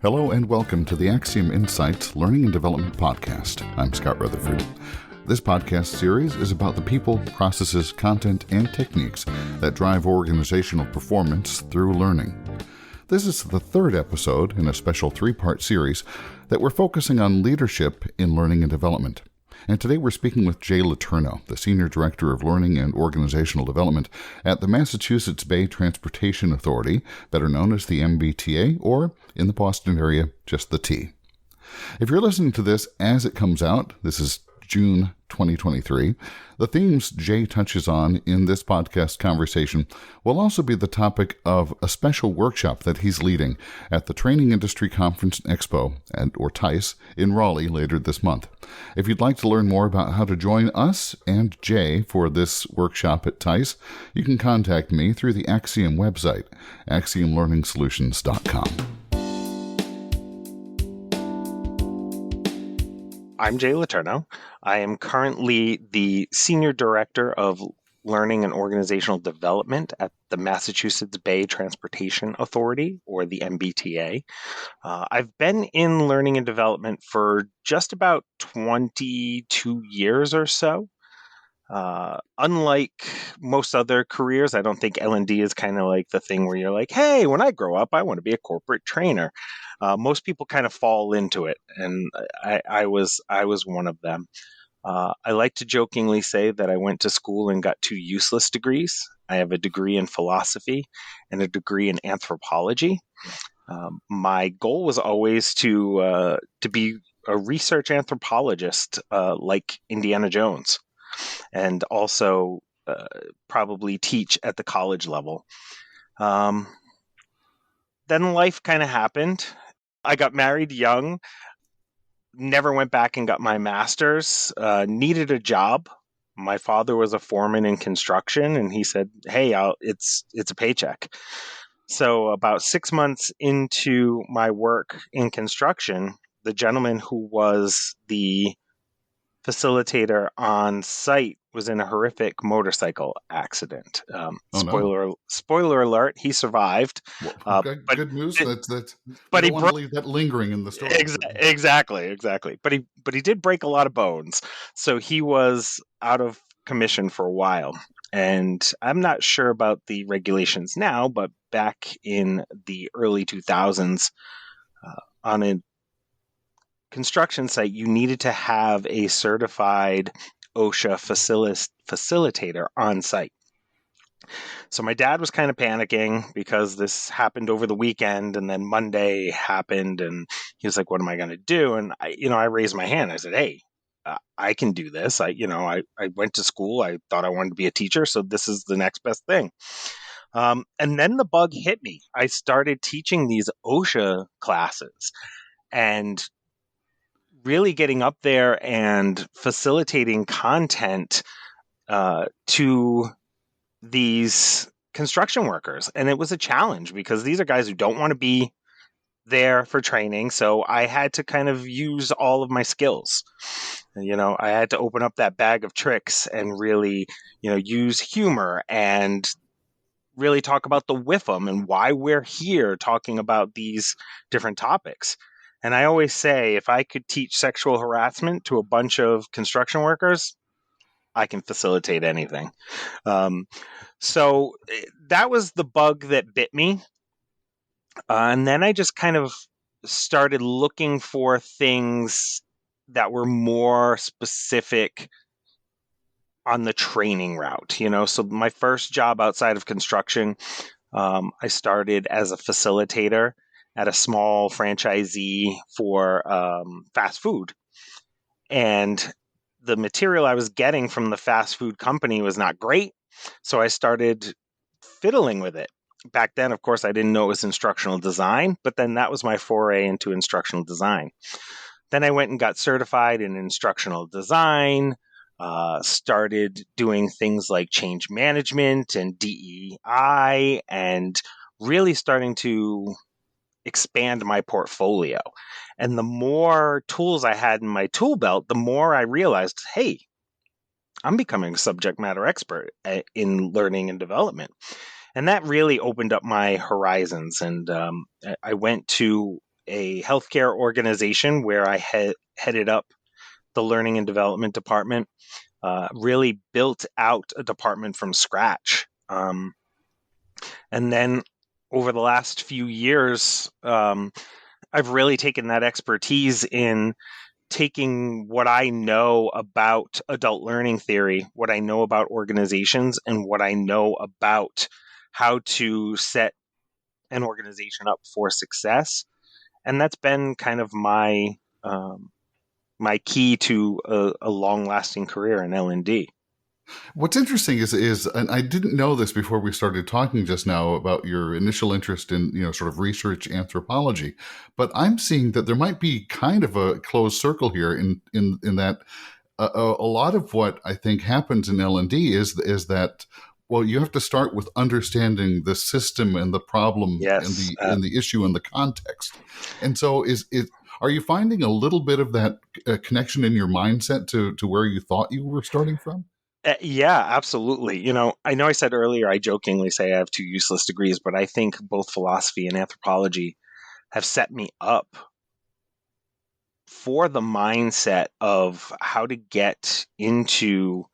Hello and welcome to the AXIOM Insights Learning and Development Podcast. I'm Scott Rutherford. This podcast series is about the people, processes, content, and techniques that drive organizational performance through learning. This is the third episode in a special three-part series that we're focusing on leadership in learning and development. And today we're speaking with Jay Letourneau, the Senior Director of Learning and Organizational Development at the Massachusetts Bay Transportation Authority, better known as the MBTA, or in the Boston area, just the T. If you're listening to this as it comes out, this is June 2023, the themes Jay touches on in this podcast conversation will also be the topic of a special workshop that he's leading at the Training Industry Conference and Expo, or TICE, in Raleigh later this month. If you'd like to learn more about how to join us and Jay for this workshop at TICE, you can contact me through the AXIOM website, axiomlearningsolutions.com. I'm Jay Letourneau. I am currently the Senior Director of Learning and Organizational Development at the Massachusetts Bay Transportation Authority, or the MBTA. I've been in learning and development for just about 22 years or so. Unlike most other careers, I don't think L&D is kind of like the thing where you're like, hey, when I grow up, I want to be a corporate trainer. Most people kind of fall into it, and I was one of them. I like to jokingly say that I went to school and got two useless degrees. I have a degree in philosophy and a degree in anthropology. My goal was always to be a research anthropologist like Indiana Jones, and also probably teach at the college level. Then life kind of happened. I got married young, never went back and got my master's, needed a job. My father was a foreman in construction, and he said, hey, it's a paycheck. So about 6 months into my work in construction, the gentleman who was the facilitator on site was in a horrific motorcycle accident. Spoiler alert, he survived. Okay, good news. But you he don't want to leave that lingering in the story. Exactly. But he did break a lot of bones, so he was out of commission for a while. And I'm not sure about the regulations now, but back in the early 2000s, on a construction site, you needed to have a certified OSHA facilitator on site. So my dad was kind of panicking because this happened over the weekend, and then Monday happened, and he was like, what am I going to do? And I raised my hand. I said, hey, I can do this. I went to school. I thought I wanted to be a teacher, so this is the next best thing. And then the bug hit me. I started teaching these OSHA classes and really getting up there and facilitating content to these construction workers. And it was a challenge because these are guys who don't want to be there for training. So I had to kind of use all of my skills. I had to open up that bag of tricks and really, use humor and really talk about the WIFM and why we're here talking about these different topics. And I always say, if I could teach sexual harassment to a bunch of construction workers, I can facilitate anything. So that was the bug that bit me. And then I just kind of started looking for things that were more specific on the training route. So my first job outside of construction, I started as a facilitator at a small franchisee for fast food. And the material I was getting from the fast food company was not great. So I started fiddling with it. Back then, of course, I didn't know it was instructional design, but then that was my foray into instructional design. Then I went and got certified in instructional design, started doing things like change management and DEI, and really starting to expand my portfolio. And the more tools I had in my tool belt, the more I realized, hey, I'm becoming a subject matter expert in learning and development. And that really opened up my horizons. And I went to a healthcare organization where I headed up the learning and development department, really built out a department from scratch. And then over the last few years, I've really taken that expertise in taking what I know about adult learning theory, what I know about organizations, and what I know about how to set an organization up for success. And that's been kind of my key to a long-lasting career in L&D. What's interesting is, and I didn't know this before we started talking just now about your initial interest in, sort of research anthropology, but I'm seeing that there might be kind of a closed circle here in that a lot of what I think happens in L&D is that, well, you have to start with understanding the system and the problem and Yes. the issue and the context. And so are you finding a little bit of that connection in your mindset to where you thought you were starting from? Yeah, absolutely. I know I said earlier, I jokingly say I have two useless degrees, but I think both philosophy and anthropology have set me up for the mindset of how to get into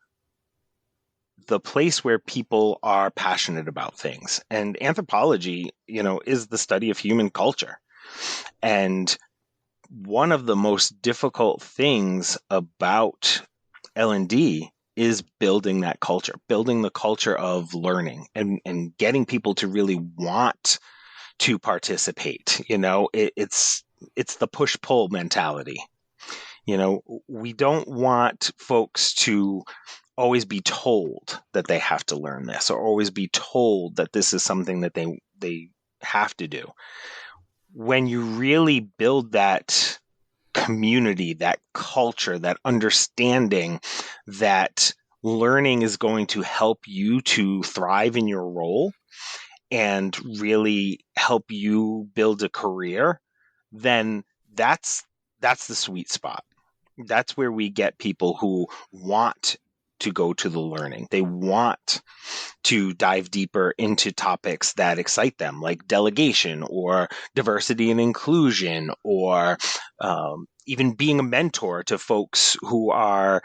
the place where people are passionate about things. And anthropology, is the study of human culture. And one of the most difficult things about L&D is building that culture, building the culture of learning and getting people to really want to participate. It's the push-pull mentality. We don't want folks to always be told that they have to learn this, or always be told that this is something that they have to do. When you really build that community, that culture, that understanding that learning is going to help you to thrive in your role and really help you build a career, then that's the sweet spot. That's where we get people who want to go to the learning. They want to dive deeper into topics that excite them, like delegation or diversity and inclusion, or even being a mentor to folks who are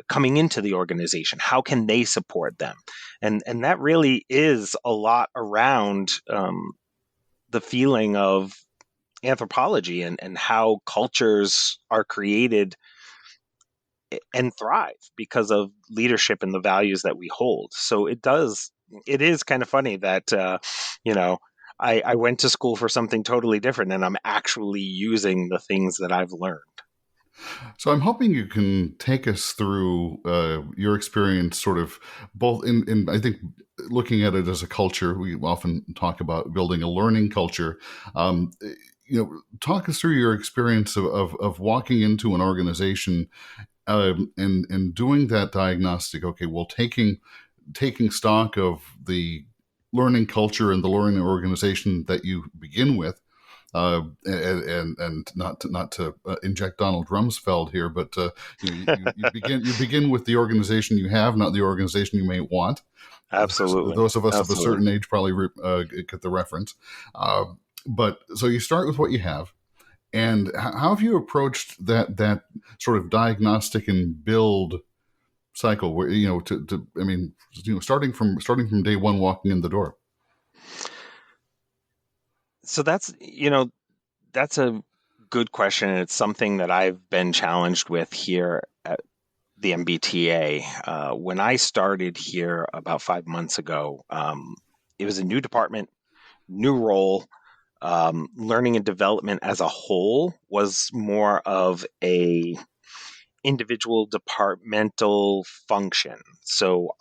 coming into the organization. How can they support them? And that really is a lot around the feeling of anthropology and how cultures are created and thrive because of leadership and the values that we hold. So it is kind of funny that, I went to school for something totally different and I'm actually using the things that I've learned. So I'm hoping you can take us through your experience, sort of both in I think looking at it as a culture. We often talk about building a learning culture. Talk us through your experience of walking into an organization and doing that diagnostic. Okay, well, taking stock of the learning culture and the learning organization that you begin with, and not to inject Donald Rumsfeld here, but you begin with the organization you have, not the organization you may want. Absolutely. Those of us of a Absolutely. certain age probably get the reference. But so you start with what you have. And how have you approached that sort of diagnostic and build cycle, where starting from day one, walking in the door? So that's a good question, and it's something that I've been challenged with here at the MBTA. When I started here about 5 months ago, it was a new department, new role. Learning and development as a whole was more of a individual departmental function. So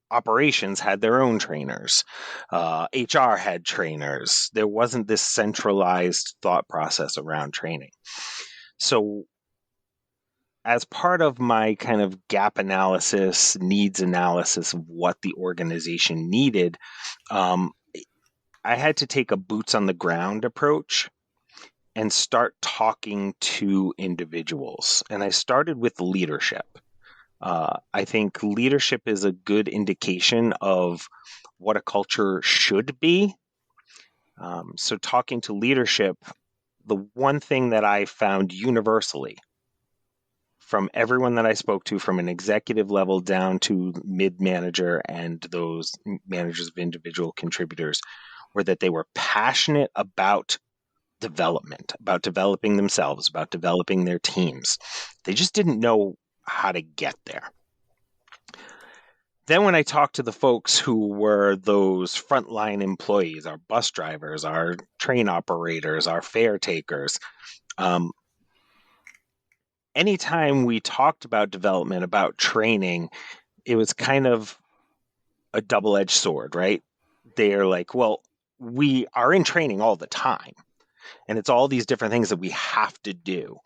operations had their own trainers. HR had trainers. There wasn't this centralized thought process around training. So as part of my kind of gap analysis, needs analysis of what the organization needed, I had to take a boots on the ground approach and start talking to individuals. And I started with leadership. I think leadership is a good indication of what a culture should be. So talking to leadership, the one thing that I found universally from everyone that I spoke to, from an executive level down to mid-manager and those managers of individual contributors, were that they were passionate about development, about developing themselves, about developing their teams. They just didn't know how to get there. Then when I talked to the folks who were those frontline employees, our bus drivers, our train operators, our fare takers, anytime we talked about development, about training, it was kind of a double-edged sword, right? They're like, well, we are in training all the time, and it's all these different things that we have to do.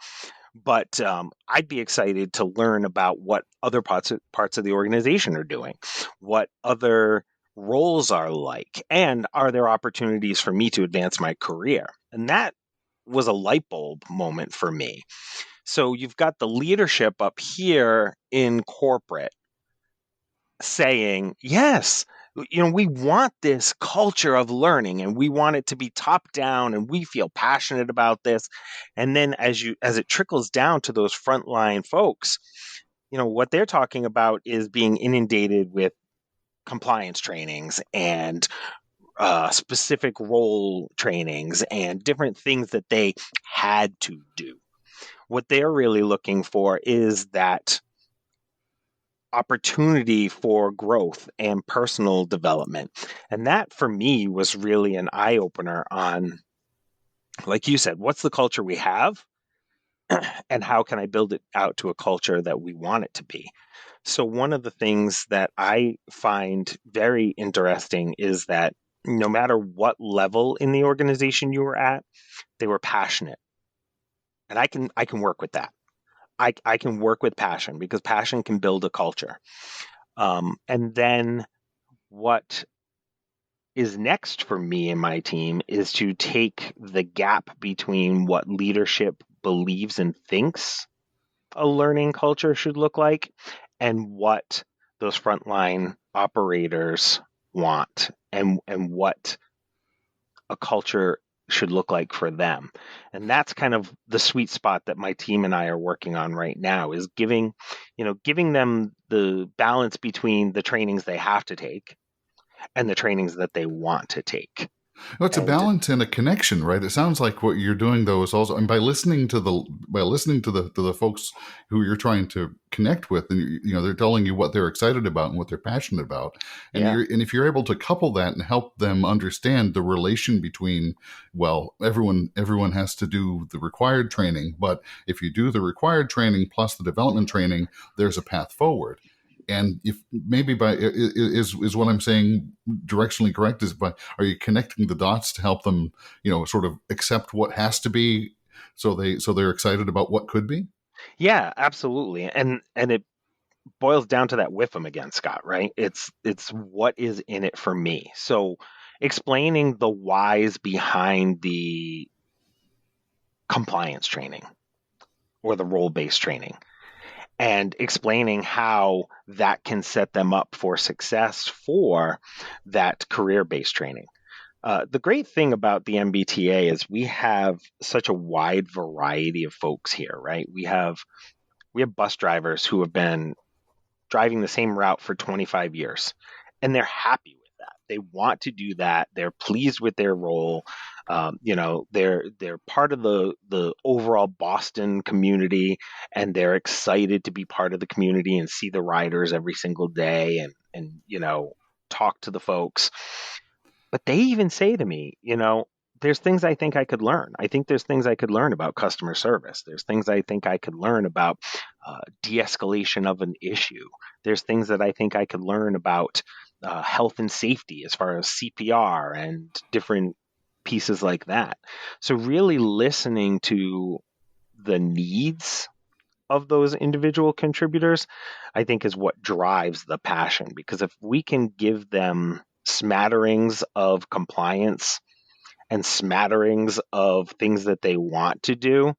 But I'd be excited to learn about what other parts of the organization are doing, what other roles are like, and are there opportunities for me to advance my career? And that was a light bulb moment for me. So you've got the leadership up here in corporate saying, yes, we want this culture of learning and we want it to be top down and we feel passionate about this. And then as it trickles down to those frontline folks, what they're talking about is being inundated with compliance trainings and specific role trainings and different things that they had to do. What they're really looking for is that opportunity for growth and personal development. And that for me was really an eye opener on, like you said, what's the culture we have and how can I build it out to a culture that we want it to be? So one of the things that I find very interesting is that no matter what level in the organization you were at, they were passionate. And I can work with that. I can work with passion because passion can build a culture. And then what is next for me and my team is to take the gap between what leadership believes and thinks a learning culture should look like and what those frontline operators want and what a culture should look like for them. And that's kind of the sweet spot that my team and I are working on right now, is giving them the balance between the trainings they have to take and the trainings that they want to take. Well, it's a balance and a connection, right? It sounds like what you're doing, though, is also, and by listening to the folks who you're trying to connect with, and they're telling you what they're excited about and what they're passionate about, and if you're able to couple that and help them understand the relation between, well, everyone has to do the required training, but if you do the required training plus the development training, there's a path forward. And if maybe is what I'm saying directionally correct, are you connecting the dots to help them, sort of accept what has to be so they're excited about what could be? Yeah, absolutely. And it boils down to that with them again, Scott, right? It's what is in it for me. So explaining the whys behind the compliance training or the role-based training, and explaining how that can set them up for success for that career-based training. The great thing about the MBTA is we have such a wide variety of folks here, right? We have bus drivers who have been driving the same route for 25 years, and they're happy with that. They want to do that. They're pleased with their role. They're part of the overall Boston community, and they're excited to be part of the community and see the riders every single day and talk to the folks. But they even say to me, there's things I think I could learn. I think there's things I could learn about customer service. There's things I think I could learn about de-escalation of an issue. There's things that I think I could learn about health and safety as far as CPR and different pieces like that. So really listening to the needs of those individual contributors, I think, is what drives the passion. Because if we can give them smatterings of compliance and smatterings of things that they want to do,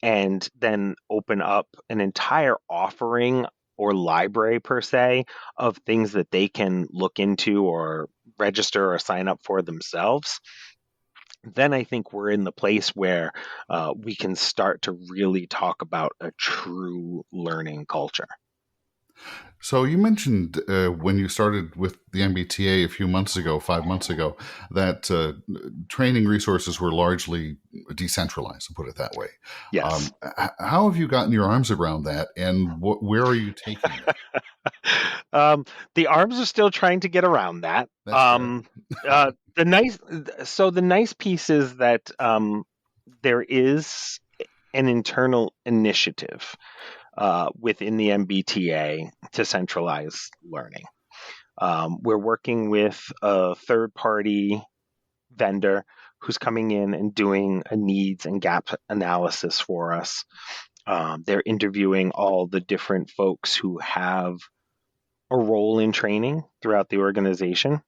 and then open up an entire offering or library per se of things that they can look into or register or sign up for themselves, then I think we're in the place where we can start to really talk about a true learning culture. So you mentioned when you started with the MBTA a few months ago, 5 months ago, that training resources were largely decentralized, to put it that way. Yes. How have you gotten your arms around that, and where are you taking it? The arms are still trying to get around that. That's fair. The nice piece is that there is an internal initiative within the MBTA to centralize learning. We're working with a third party vendor who's coming in and doing a needs and gap analysis for us. They're interviewing all the different folks who have a role in training throughout the organization.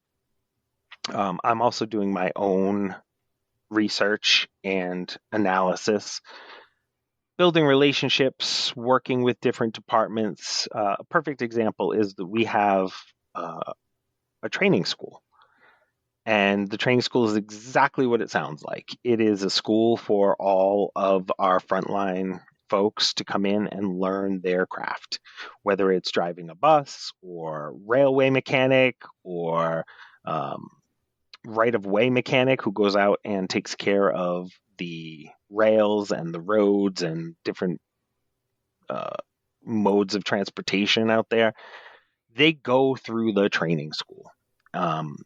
I'm also doing my own research and analysis, building relationships, working with different departments. A perfect example is that we have a training school. And the training school is exactly what it sounds like. It is a school for all of our frontline folks to come in and learn their craft, whether it's driving a bus or railway mechanic or um, right of way mechanic who goes out and takes care of the rails and the roads and different uh, modes of transportation out there. They go through the training school. Um,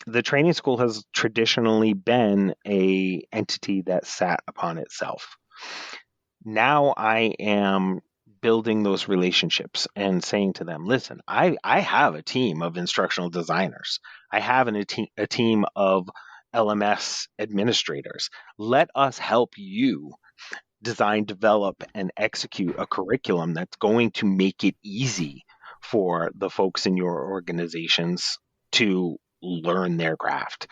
the training school has traditionally been a entity that sat upon itself. Now I am building those relationships and saying to them, listen, I have a team of instructional designers. I have a team of LMS administrators. Let us help you design, develop, and execute a curriculum that's going to make it easy for the folks in your organizations to learn their craft,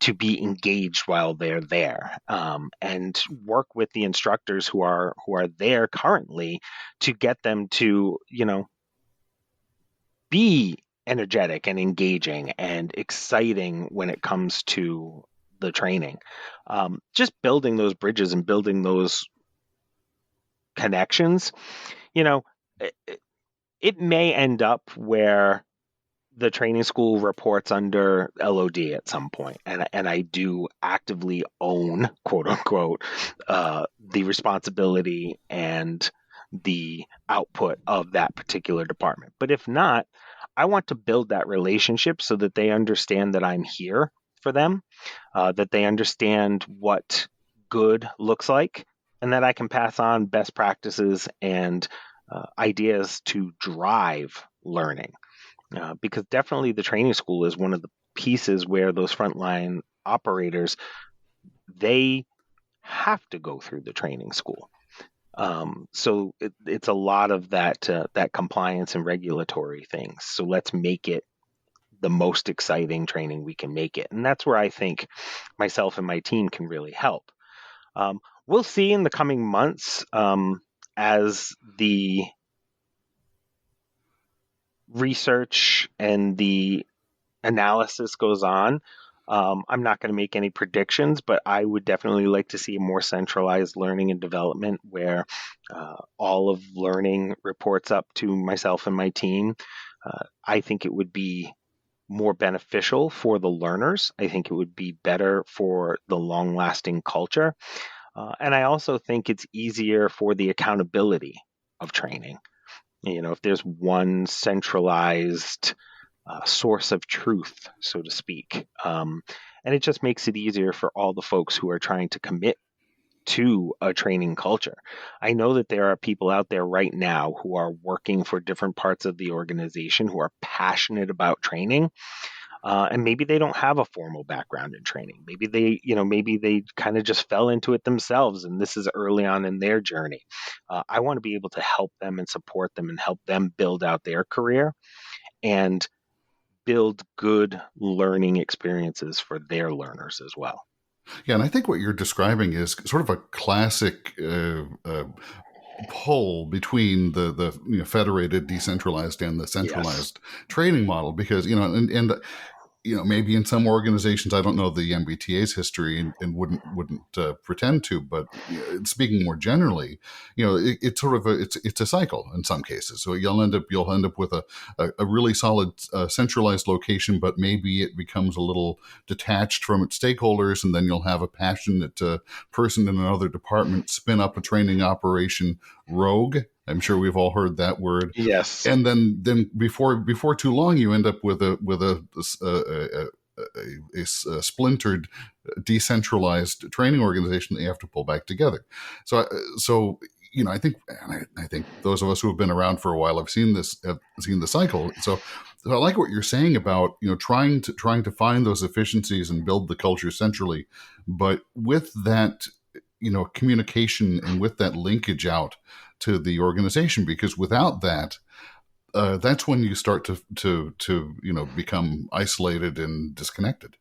to be engaged while they're there, and work with the instructors who are there currently to get them to be energetic and engaging and exciting when it comes to the training. Just building those bridges and building those connections, you know, it, it may end up where the training school reports under LOD at some point, and I do actively own, quote unquote, the responsibility and the output of that particular department. But if not, I want to build that relationship so that they understand that I'm here for them, that they understand what good looks like, and that I can pass on best practices and ideas to drive learning. Because definitely the training school is one of the pieces where those frontline operators, they have to go through the training school. So it's a lot of that compliance and regulatory things. So let's make it the most exciting training we can make it, and that's where I think myself and my team can really help. We'll see in the coming months as the research and the analysis goes on. I'm not going to make any predictions, but I would definitely like to see a more centralized learning and development where all of learning reports up to myself and my team. I think it would be more beneficial for the learners. I think it would be better for the long lasting culture. And I also think it's easier for the accountability of training. If there's one centralized source of truth, so to speak. And it just makes it easier for all the folks who are trying to commit to a training culture. I know that there are people out there right now who are working for different parts of the organization who are passionate about training. And maybe they don't have a formal background in training. Maybe they kind of just fell into it themselves, and this is early on in their journey. I want to be able to help them and support them and help them build out their career and build good learning experiences for their learners as well. Yeah, and I think what you're describing is sort of a classic pull between the federated, decentralized, and the Yes. centralized training model, because and maybe in some organizations, I don't know the MBTA's history and wouldn't pretend to, but speaking more generally, it's sort of it's a cycle in some cases. So you'll end up with a really solid centralized location, but maybe it becomes a little detached from its stakeholders, and then you'll have a passionate person in another department spin up a training operation rogue. I'm sure we've all heard that word. Yes. And then before too long, you end up with a splintered, decentralized training organization that you have to pull back together. So I think those of us who have been around for a while have seen the cycle. So I like what you're saying about trying to find those efficiencies and build the culture centrally, but with that communication and with that linkage out to the organization, because without that, that's when you start to become isolated and disconnected.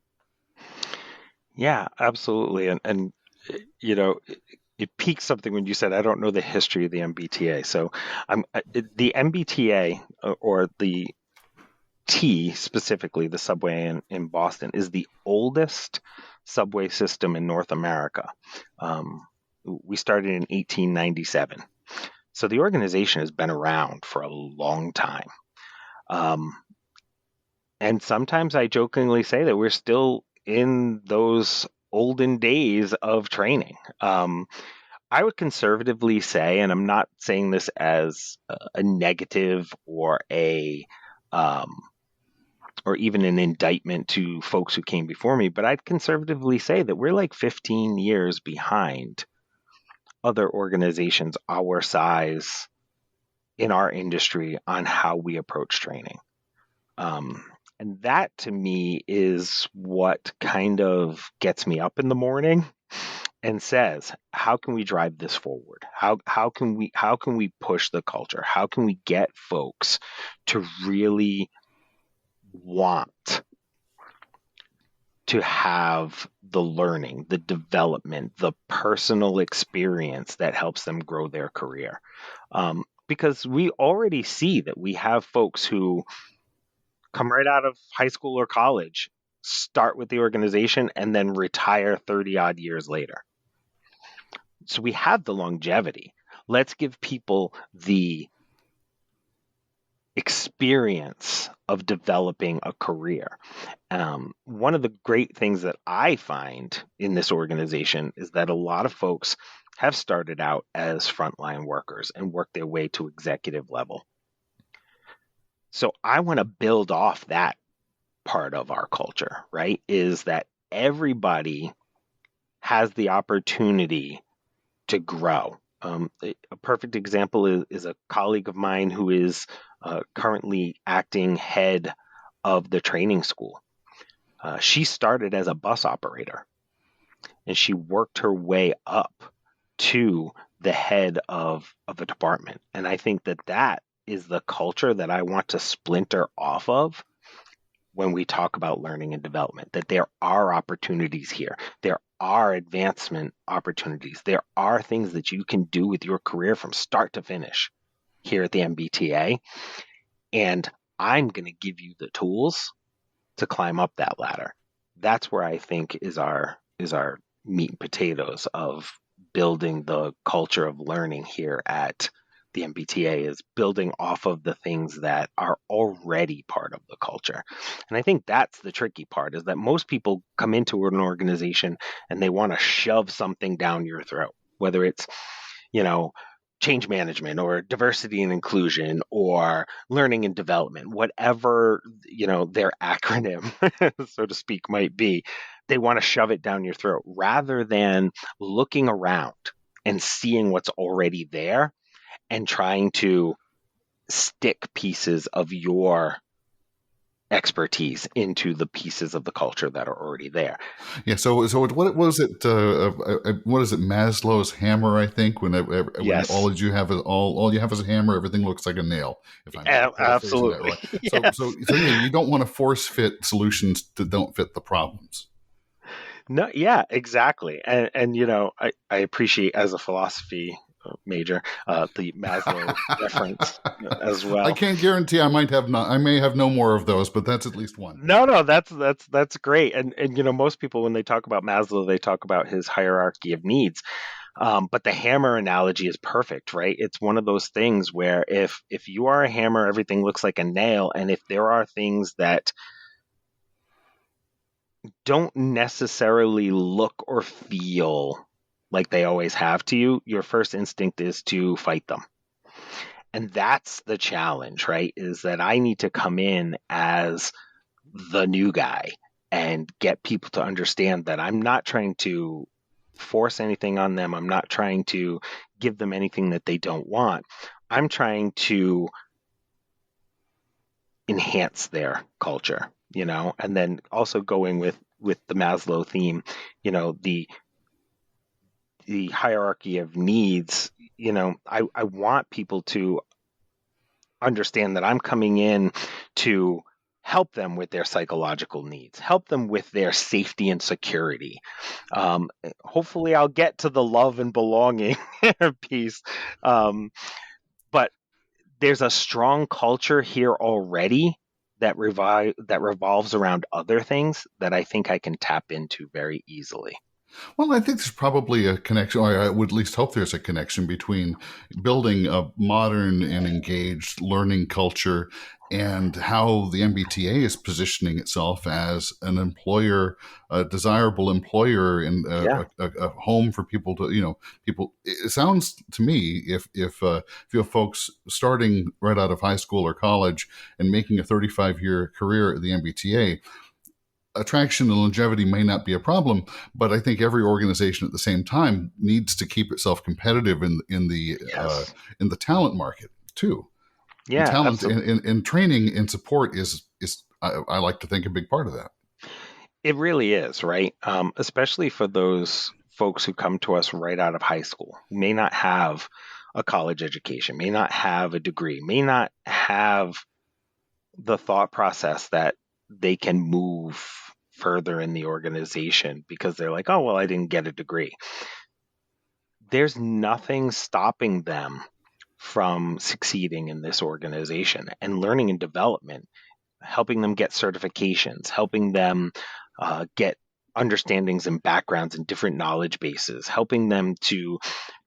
Yeah, absolutely. And it piqued something when you said, I don't know the history of the MBTA. So the MBTA, or the T specifically, the subway in Boston, is the oldest subway system in North America. We started in 1897. So the organization has been around for a long time. And sometimes I jokingly say that we're still in those olden days of training. I would conservatively say, and I'm not saying this as a negative or or even an indictment to folks who came before me, but I'd conservatively say that we're like 15 years behind other organizations our size in our industry on how we approach training. And that to me is what kind of gets me up in the morning and says, how can we drive this forward? How can we push the culture? How can we get folks to really want to have the learning, the development, the personal experience that helps them grow their career? Because we already see that we have folks who come right out of high school or college, start with the organization, and then retire 30 odd years later. So we have the longevity. Let's give people the experience of developing a career. One of the great things that I find in this organization is that a lot of folks have started out as frontline workers and worked their way to executive level. So I want to build off that part of our culture, right? Is that everybody has the opportunity to grow. A perfect example is a colleague of mine who is currently acting head of the training school. She started as a bus operator, and she worked her way up to the head of a department. And I think that is the culture that I want to splinter off of when we talk about learning and development, that there are opportunities here. There are advancement opportunities. There are things that you can do with your career from start to finish here at the MBTA. And I'm going to give you the tools to climb up that ladder. That's where I think is our meat and potatoes of building the culture of learning here at the MBTA, is building off of the things that are already part of the culture. And I think that's the tricky part, is that most people come into an organization and they want to shove something down your throat, whether it's, change management or diversity and inclusion or learning and development, whatever, their acronym, so to speak, might be. They want to shove it down your throat rather than looking around and seeing what's already there and trying to stick pieces of your expertise into the pieces of the culture that are already there. Yeah. So what was it? What is it? Maslow's hammer, I think. When Yes. all you have is a hammer, everything looks like a nail. If I'm absolutely. That right. Yes. So you don't want to force fit solutions that don't fit the problems. No, yeah, exactly. And I appreciate, as a philosophy Major, the Maslow reference as well. I can't guarantee I may have no more of those, but that's at least one. No, that's great. And most people when they talk about Maslow, they talk about his hierarchy of needs. But the hammer analogy is perfect, right? It's one of those things where if you are a hammer, everything looks like a nail, and if there are things that don't necessarily look or feel like they always have to you, your first instinct is to fight them. And that's the challenge, right? Is that I need to come in as the new guy and get people to understand that I'm not trying to force anything on them. I'm not trying to give them anything that they don't want. I'm trying to enhance their culture, and then also going with the Maslow theme, the hierarchy of needs, I want people to understand that I'm coming in to help them with their psychological needs, help them with their safety and security. Hopefully I'll get to the love and belonging piece. But there's a strong culture here already that revolves around other things that I think I can tap into very easily. Well, I think there's probably a connection, or I would at least hope there's a connection between building a modern and engaged learning culture and how the MBTA is positioning itself as an employer, a desirable employer, and a home for people to, people. It sounds to me if you have folks starting right out of high school or college and making a 35-year career at the MBTA, attraction and longevity may not be a problem, but I think every organization at the same time needs to keep itself competitive in the talent market too. Yeah, and talent and training and support is I like to think a big part of that. It really is, right? Especially for those folks who come to us right out of high school, who may not have a college education, may not have a degree, may not have the thought process that they can move further in the organization because they're like, oh, well, I didn't get a degree. There's nothing stopping them from succeeding in this organization, and learning and development, helping them get certifications, helping them get understandings and backgrounds and different knowledge bases, helping them to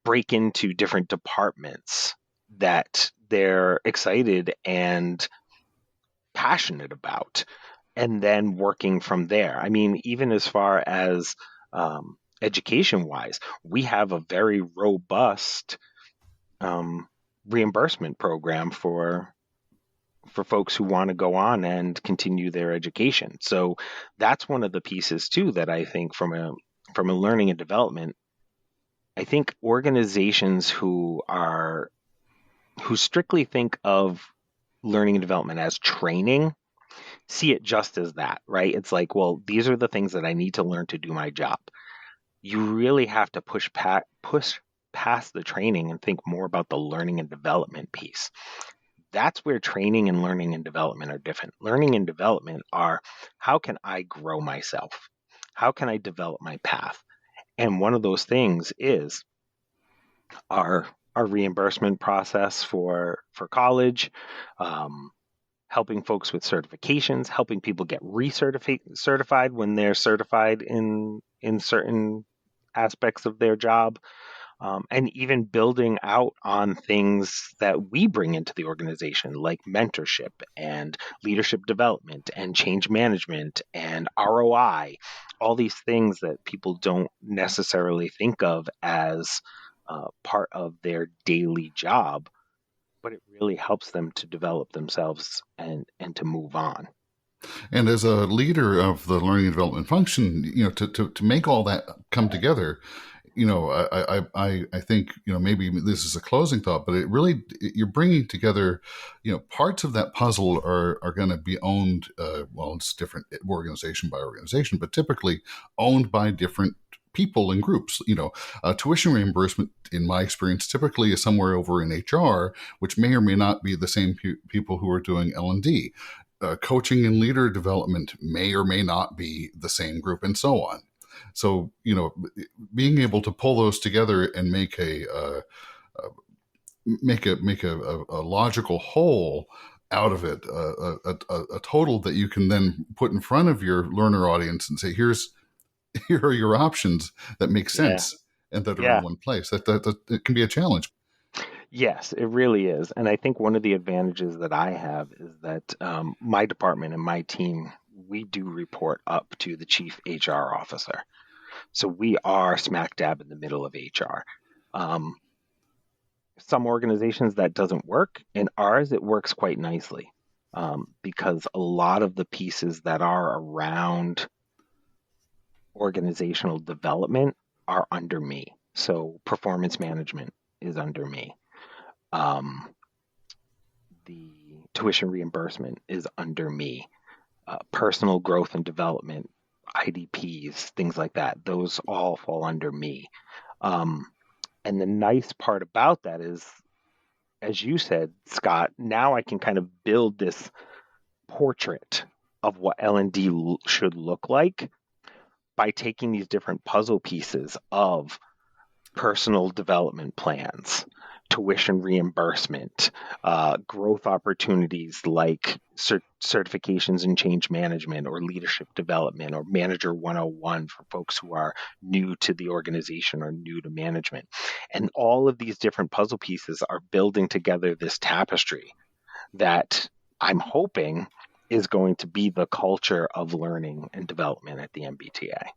break into different departments that they're excited and passionate about, and then working from there. I mean, even as far as education wise, we have a very robust reimbursement program for folks who want to go on and continue their education. So that's one of the pieces too that I think from a learning and development, I think organizations who strictly think of learning and development as training see it just as that, right? It's like, well, these are the things that I need to learn to do my job. You really have to push past the training and think more about the learning and development piece. That's where training and learning and development are different. Learning and development are, how can I grow myself? How can I develop my path? And one of those things is our reimbursement process for college, helping folks with certifications, helping people get certified when they're certified in certain aspects of their job, and even building out on things that we bring into the organization, like mentorship and leadership development and change management and ROI, all these things that people don't necessarily think of as part of their daily job, but it really helps them to develop themselves and to move on. And as a leader of the learning and development function, to make all that come together, I think, maybe this is a closing thought, but you're bringing together, parts of that puzzle are going to be owned. It's different organization by organization, but typically owned by different people and groups. Tuition reimbursement, in my experience, typically is somewhere over in HR, which may or may not be the same people who are doing L&D. Coaching and leader development may or may not be the same group, and so on. So, being able to pull those together and make a make a logical whole out of it, a total that you can then put in front of your learner audience and say, here are your options that make sense and that are in Yeah. one place. That it can be a challenge. Yes, it really is. And I think one of the advantages that I have is that my department and my team, we do report up to the chief HR officer. So we are smack dab in the middle of HR. Um, some organizations that doesn't work. In ours, it works quite nicely because a lot of the pieces that are around organizational development are under me. So performance management is under me. The tuition reimbursement is under me. Personal growth and development, IDPs, things like that, those all fall under me. And the nice part about that is, as you said, Scott, now I can kind of build this portrait of what L&D should look like by taking these different puzzle pieces of personal development plans, tuition reimbursement, growth opportunities like certifications in change management or leadership development or manager 101 for folks who are new to the organization or new to management. And all of these different puzzle pieces are building together this tapestry that I'm hoping is going to be the culture of learning and development at the MBTA.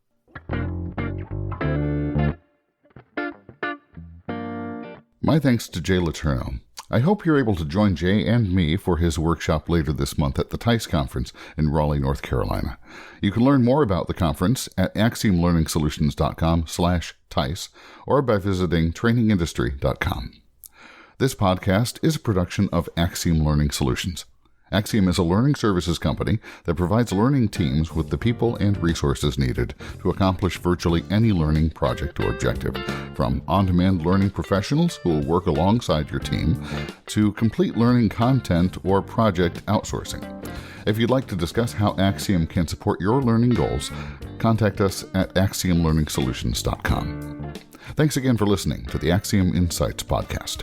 My thanks to Jay Letourneau. I hope you're able to join Jay and me for his workshop later this month at the TICE conference in Raleigh, North Carolina. You can learn more about the conference at axiomlearningsolutions.com/TICE or by visiting trainingindustry.com. This podcast is a production of AXIOM Learning Solutions. AXIOM is a learning services company that provides learning teams with the people and resources needed to accomplish virtually any learning project or objective, from on-demand learning professionals who will work alongside your team to complete learning content or project outsourcing. If you'd like to discuss how AXIOM can support your learning goals, contact us at axiomlearningsolutions.com. Thanks again for listening to the AXIOM Insights podcast.